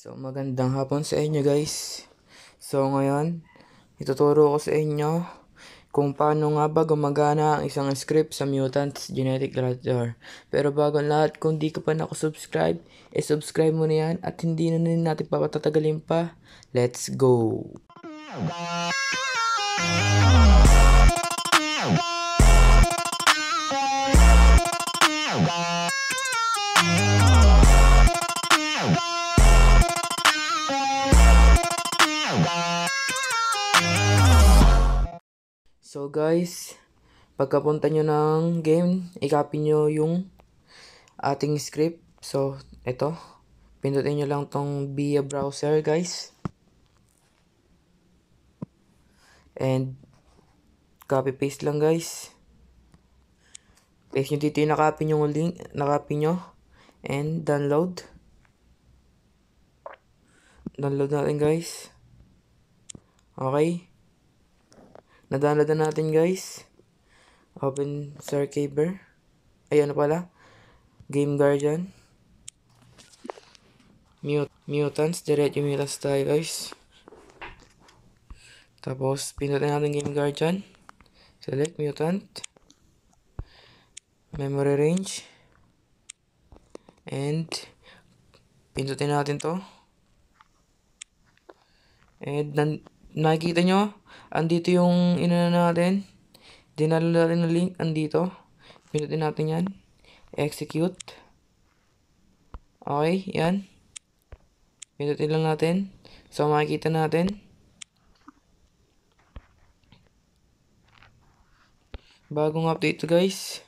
So, magandang hapon sa inyo guys. So, ngayon, ituturo ko sa inyo kung paano nga ba gumagana ang isang script sa Mutants Genetic Editor. Pero bago ang lahat, kung di ka pa nakasubscribe, subscribe mo na yan at hindi na natin papatatagalin pa. Let's go! So guys, pagkapunta nyo ng game, i-copy nyo yung ating script. So, ito. Pindutin nyo lang tong via browser guys. And, copy paste lang guys. Paste nyo dito yung nakopy nyo link, nakopy nyo. And, download. Download natin guys. Okay. Na-download na natin guys. Open Sarcaber. Ay, ano pala? Game Guardian. Mutants. Direct yung Mutants tayo guys. Tapos, pindutin natin Game Guardian. Select Mutant. Memory range. And, pindutin natin to. And, nakikita nyo, andito yung inuna natin. Dinalo natin na link, andito. Pindutin natin yan. Execute. Okay, yan. Pindutin lang natin. So, makikita natin. Bagong update to guys.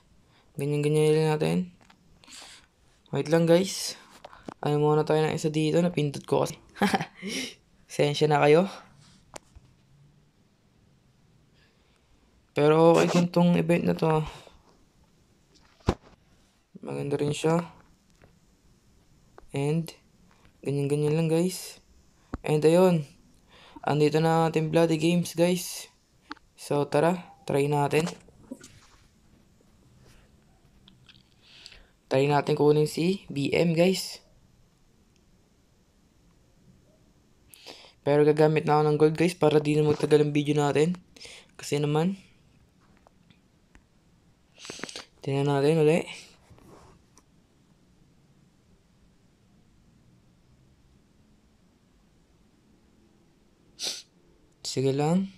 Ganyan-ganyan lang natin. Wait lang guys. Ano muna tayo ng isa dito. Napindot ko kasi. Sensya na kayo. Pero okay kung tong event na to. Maganda rin siya. And, ganyan-ganyan lang guys. And ayun. Andito na ating bloody games guys. So tara, try natin. Try natin kunin si BM guys. Pero gagamit na ako ng gold guys para di na magtagal ang video natin. Kasi naman, tingnan natin ulit. Sige lang.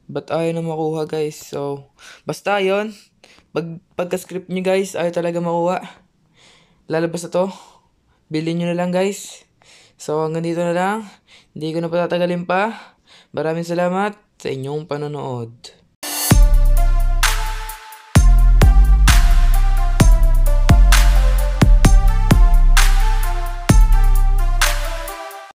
Ba't ayaw na makuha guys? So, basta yun. Pagka-script nyo guys, ayaw talaga makuha. Lalabas na to. Bilhin nyo na lang guys. So, hanggang dito na lang. Hindi ko na patatagalin pa. Maraming salamat sa inyong panonood.